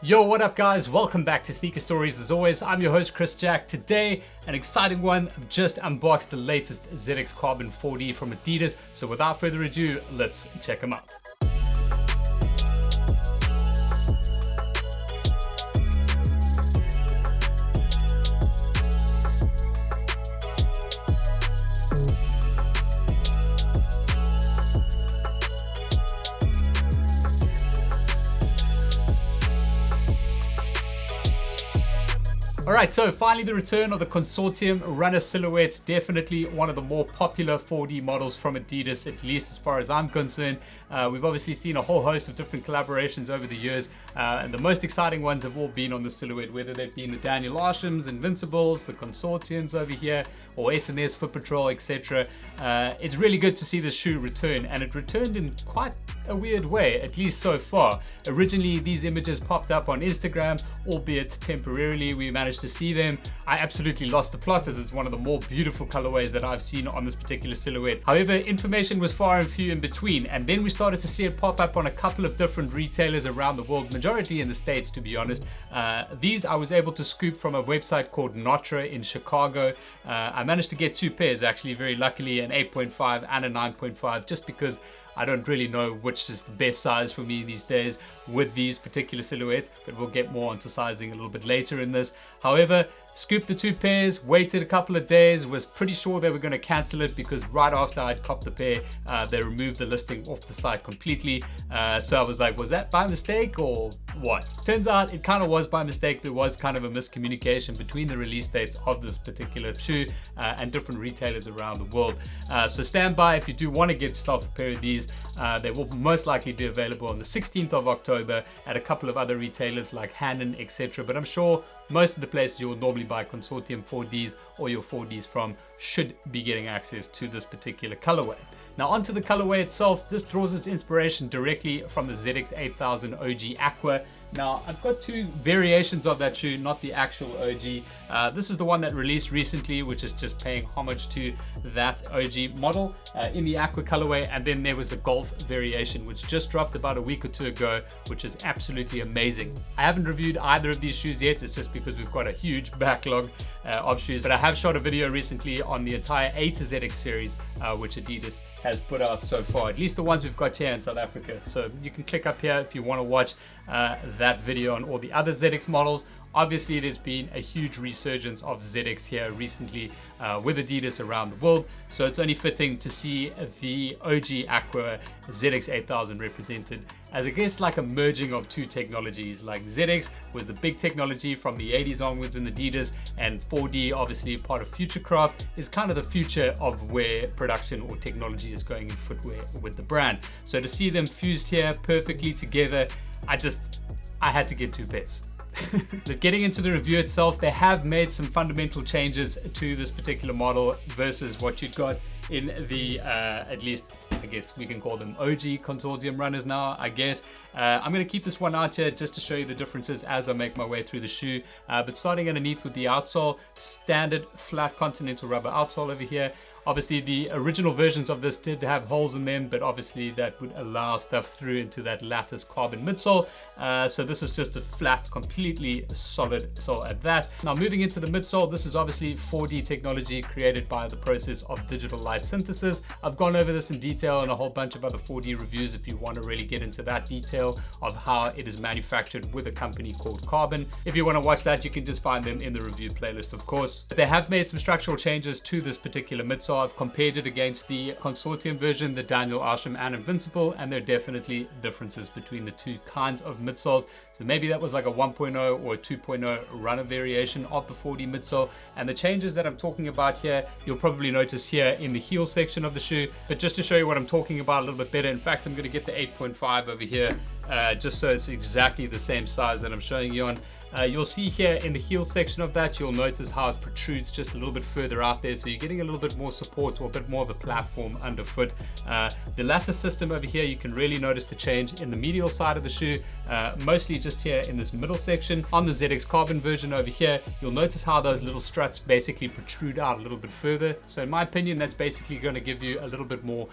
Yo, what up guys? Welcome back to Sneaker Stories. As always, I'm your host Chris Jack. Today, an exciting one. I've just unboxed the latest ZX Carbon 4D from Adidas. So without further ado, let's check them out. Alright, so finally the return of the Consortium Runner Silhouette, definitely one of the more popular 4D models from Adidas, at least as far as I'm concerned. We've obviously seen a whole host of different collaborations over the years, and the most exciting ones have all been on the silhouette, whether they've been the Daniel Arshams, Invincibles, the Consortiums over here, or S&S, Foot Patrol, etc. It's really good to see this shoe return, and it returned in quite a weird way, at least so far. Originally, these images popped up on Instagram, albeit temporarily. We managed to see them. I absolutely lost the plot, as it's one of the more beautiful colorways that I've seen on this particular silhouette. However, information was far and few in between, and then we started to see it pop up on a couple of different retailers around the world, majority in the States, to be honest. These I was able to scoop from a website called Notre in Chicago. I managed to get two pairs, actually, very luckily, an 8.5 and a 9.5, just because I don't really know which is the best size for me these days with these particular silhouettes, but we'll get more onto sizing a little bit later in this. However, scooped the two pairs, waited a couple of days, was pretty sure they were going to cancel it because right after I'd copped the pair, they removed the listing off the site completely. So I was like, was that by mistake or what? Turns out it kind of was by mistake. There was kind of a miscommunication between the release dates of this particular shoe and different retailers around the world. So stand by if you do want to get yourself a pair of these. They will most likely be available on the 16th of October at a couple of other retailers like Hannon, etc. But I'm sure most of the places you will normally buy Consortium 4Ds or your 4Ds from should be getting access to this particular colorway. Now onto the colorway itself. This draws its inspiration directly from the ZX 8000 OG Aqua. Now I've got two variations of that shoe, not the actual OG. This is the one that released recently, which is just paying homage to that OG model in the Aqua colorway, and then there was the Golf variation, which just dropped about a week or two ago, which is absolutely amazing. I haven't reviewed either of these shoes yet. It's just because we've got a huge backlog of shoes, but I have shot a video recently on the entire A to ZX series, which Adidas has put out so far, at least the ones we've got here in South Africa. So you can click up here if you want to watch that video on all the other ZX models. Obviously, there's been a huge resurgence of ZX here recently with Adidas around the world. So it's only fitting to see the OG Aqua ZX 8000 represented as, I guess, like a merging of two technologies. Like ZX was the big technology from the 80s onwards in Adidas, and 4D, obviously part of Futurecraft, is kind of the future of where production or technology is going in footwear with the brand. So to see them fused here perfectly together, I had to get two pairs. But getting into the review itself, they have made some fundamental changes to this particular model versus what you've got in the, at least, I guess we can call them OG Consortium runners now, I guess. I'm going to keep this one out here just to show you the differences as I make my way through the shoe. But starting underneath with the outsole, standard flat continental rubber outsole over here. Obviously, the original versions of this did have holes in them, but obviously that would allow stuff through into that lattice carbon midsole. So this is just a flat, completely solid sole at that. Now moving into the midsole, this is obviously 4D technology created by the process of digital light synthesis. I've gone over this in detail in a whole bunch of other 4D reviews if you want to really get into that detail of how it is manufactured with a company called Carbon. If you want to watch that, you can just find them in the review playlist, of course. But they have made some structural changes to this particular midsole. I've compared it against the Consortium version, the Daniel Arsham and Invincible, and there are definitely differences between the two kinds of midsoles. So maybe that was like a 1.0 or a 2.0 runner variation of the 4D midsole. And the changes that I'm talking about here, you'll probably notice here in the heel section of the shoe. But just to show you what I'm talking about a little bit better, in fact, I'm going to get the 8.5 over here, just so it's exactly the same size that I'm showing you on. You'll see here in the heel section of that, you'll notice how it protrudes just a little bit further out there, so you're getting a little bit more support or a bit more of a platform underfoot. The lattice system over here, you can really notice the change in the medial side of the shoe, mostly just here in this middle section. On the ZX Carbon version over here, you'll notice how those little struts basically protrude out a little bit further. So in my opinion, that's basically going to give you a little bit more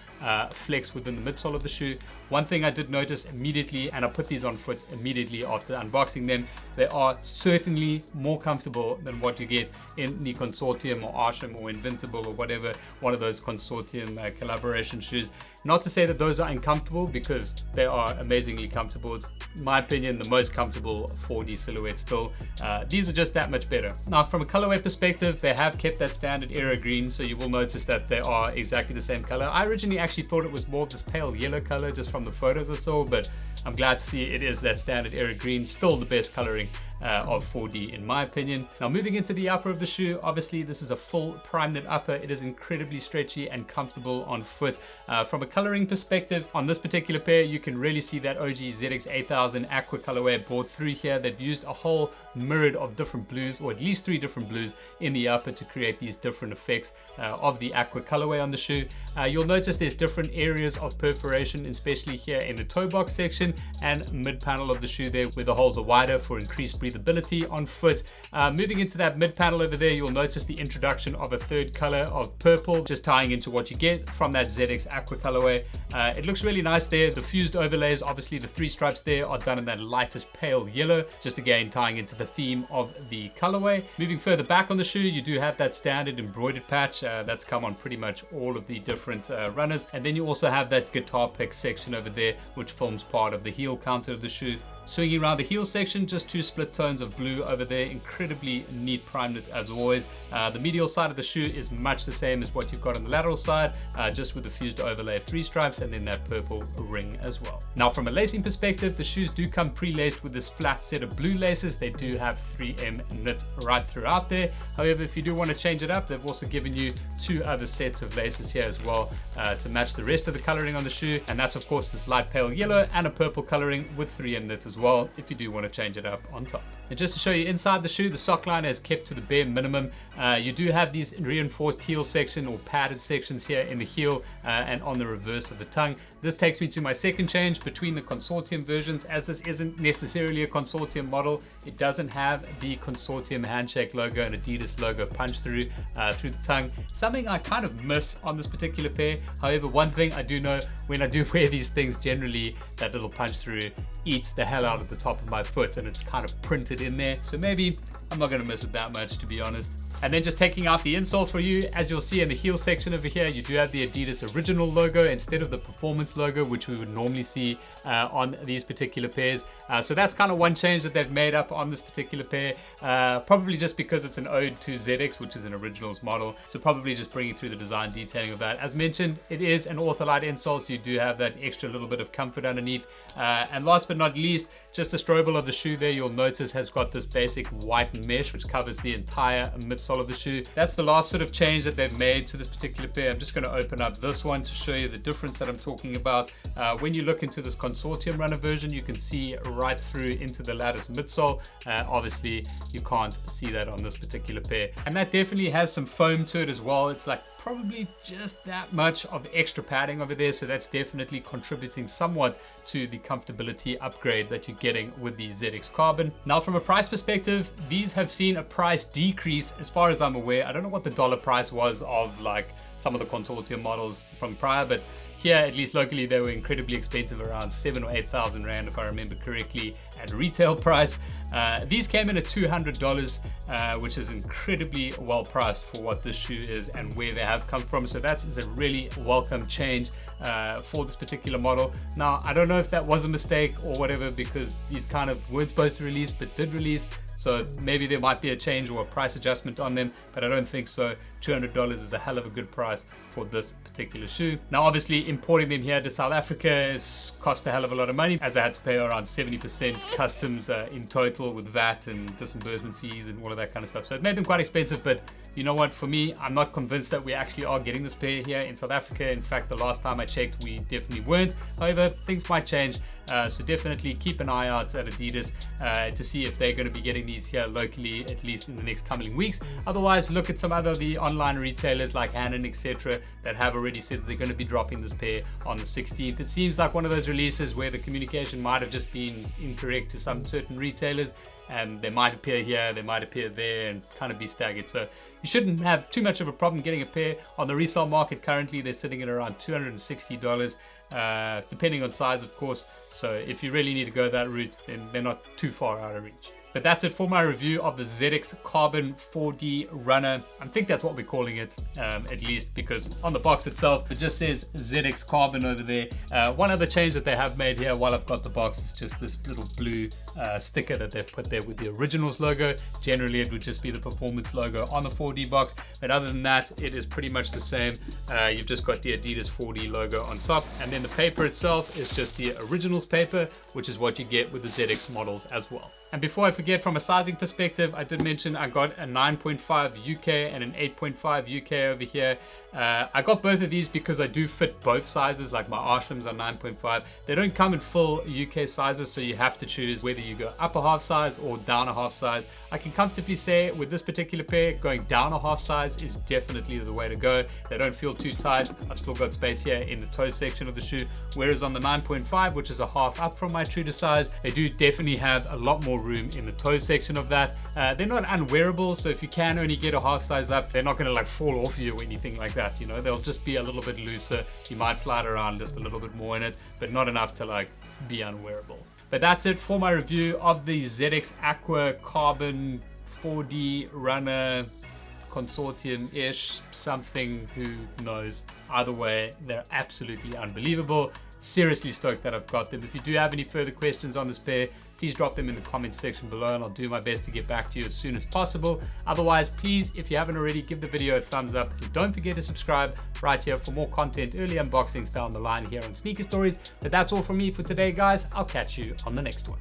flex within the midsole of the shoe. One thing I did notice immediately, and I put these on foot immediately after unboxing them, they are certainly more comfortable than what you get in the Consortium or Arsham or Invincible or whatever, one of those Consortium collaboration shoes. Not to say that those are uncomfortable, because they are amazingly comfortable. It's, in my opinion, the most comfortable 4D silhouette still. These are just that much better. Now, from a colorway perspective, they have kept that standard Aero green, so you will notice that they are exactly the same color. I originally actually thought it was more of this pale yellow color just from the photos I saw, but I'm glad to see it is that standard Aero green, still the best coloring of 4D in my opinion. Now moving into the upper of the shoe, obviously this is a full prime knit upper. It is incredibly stretchy and comfortable on foot. From a coloring perspective, on this particular pair, you can really see that OG ZX 8000 Aqua colorway brought through here. They've used a whole myriad of different blues, or at least 3 different blues in the upper to create these different effects of the Aqua colorway on the shoe. You'll notice there's different areas of perforation, especially here in the toe box section and mid panel of the shoe there, where the holes are wider for increased breathability on foot. Moving into that mid panel over there, you'll notice the introduction of a third color of purple, just tying into what you get from that ZX Aqua colorway. It looks really nice there. The fused overlays, obviously the 3 stripes there are done in that lightest pale yellow, just again tying into the theme of the colorway. Moving further back on the shoe, you do have that standard embroidered patch that's come on pretty much all of the different runners, and then you also have that guitar pick section over there, which forms part of the heel counter of the shoe. Swinging around the heel section, just 2 split tones of blue over there, incredibly neat prime knit as always. The medial side of the shoe is much the same as what you've got on the lateral side, just with the fused overlay of 3 stripes and then that purple ring as well. Now from a lacing perspective, the shoes do come pre-laced with this flat set of blue laces. They do have 3M knit right throughout there. However, if you do want to change it up, they've also given you 2 other sets of laces here as well to match the rest of the coloring on the shoe, and that's of course this light pale yellow and a purple coloring with 3M knit as well, if you do want to change it up on top. And just to show you inside the shoe, the sock liner is kept to the bare minimum. You do have these reinforced heel section or padded sections here in the heel and on the reverse of the tongue. This takes me to my second change between the Consortium versions. As this isn't necessarily a Consortium model, it doesn't have the Consortium handshake logo and Adidas logo punched through the tongue. Something I kind of miss on this particular pair. However, one thing I do know, when I do wear these things, generally that little punch through eats the hell out of the top of my foot, and it's kind of printed in there, so maybe I'm not going to miss it that much, to be honest. And then just taking out the insole for you, as you'll see in the heel section over here, you do have the Adidas original logo instead of the performance logo, which we would normally see on these particular pairs. So that's kind of one change that they've made up on this particular pair, probably just because it's an ode to ZX, which is an originals model, so probably just bringing through the design detailing of that. As mentioned, it is an ortholite insole, so you do have that extra little bit of comfort underneath. And last but not least, just the strobel of the shoe there, you'll notice has got this basic white mesh which covers the entire midsole of the shoe. That's the last sort of change that they've made to this particular pair. I'm just going to open up this one to show you the difference that I'm talking about. When you look into this Consortium runner version, you can see right through into the lattice midsole. Obviously you can't see that on this particular pair, and that definitely has some foam to it as well. It's like probably just that much of extra padding over there, so that's definitely contributing somewhat to the comfortability upgrade that you're getting with the ZX Carbon. Now from a price perspective, these have seen a price decrease as far as I'm aware. I don't know what the dollar price was of like some of the Consortium models from prior, but here, at least locally, they were incredibly expensive, around 7,000 or 8,000 Rand, if I remember correctly, at retail price. These came in at $200, which is incredibly well priced for what this shoe is and where they have come from. So that is a really welcome change for this particular model. Now, I don't know if that was a mistake or whatever, because these kind of weren't supposed to release, but did release. So maybe there might be a change or a price adjustment on them, but I don't think so. $200 is a hell of a good price for this particular shoe. Now, obviously, importing them here to South Africa has cost a hell of a lot of money, as I had to pay around 70% customs in total with VAT and disbursement fees and all of that kind of stuff. So it made them quite expensive, but you know what? For me, I'm not convinced that we actually are getting this pair here in South Africa. In fact, the last time I checked, we definitely weren't. However, things might change. So definitely keep an eye out at Adidas to see if they're going to be getting these here locally, at least in the next coming weeks. Otherwise, look at some other of the online online retailers like Hanon, etc., that have already said that they're going to be dropping this pair on the 16th. It seems like one of those releases where the communication might have just been incorrect to some certain retailers, and they might appear here, they might appear there, and kind of be staggered. So you shouldn't have too much of a problem getting a pair. On the resale market currently, they're sitting at around $260, depending on size, of course. So if you really need to go that route, then they're not too far out of reach. But that's it for my review of the ZX Carbon 4D Runner. I think that's what we're calling it, at least, because on the box itself, it just says ZX Carbon over there. One other change that they have made here while I've got the box is just this little blue sticker that they've put there with the Originals logo. Generally, it would just be the Performance logo on the 4D box. But other than that, it is pretty much the same. You've just got the Adidas 4D logo on top. And then the paper itself is just the Originals paper, which is what you get with the ZX models as well. And before I forget, from a sizing perspective, I did mention I got a 9.5 UK and an 8.5 UK over here. I got both of these because I do fit both sizes, like my Arshims are 9.5. They don't come in full UK sizes, so you have to choose whether you go up a half size or down a half size. I can comfortably say with this particular pair, going down a half size is definitely the way to go. They don't feel too tight. I've still got space here in the toe section of the shoe, whereas on the 9.5, which is a half up from my true to size, they do definitely have a lot more room in the toe section of that. They're not unwearable, so if you can only get a half size up, they're not going to like fall off you or anything like that. You know, they'll just be a little bit looser. You might slide around just a little bit more in it, but not enough to like be unwearable. But that's it for my review of the ZX Aqua Carbon 4D Runner Consortium-ish something, who knows. Either way, they're absolutely unbelievable. Seriously stoked that I've got them. If you do have any further questions on this pair, please drop them in the comment section below and I'll do my best to get back to you as soon as possible. Otherwise, please, if you haven't already, give the video a thumbs up. And don't forget to subscribe right here for more content, early unboxings down the line here on Sneaker Stories. But that's all from me for today, guys. I'll catch you on the next one.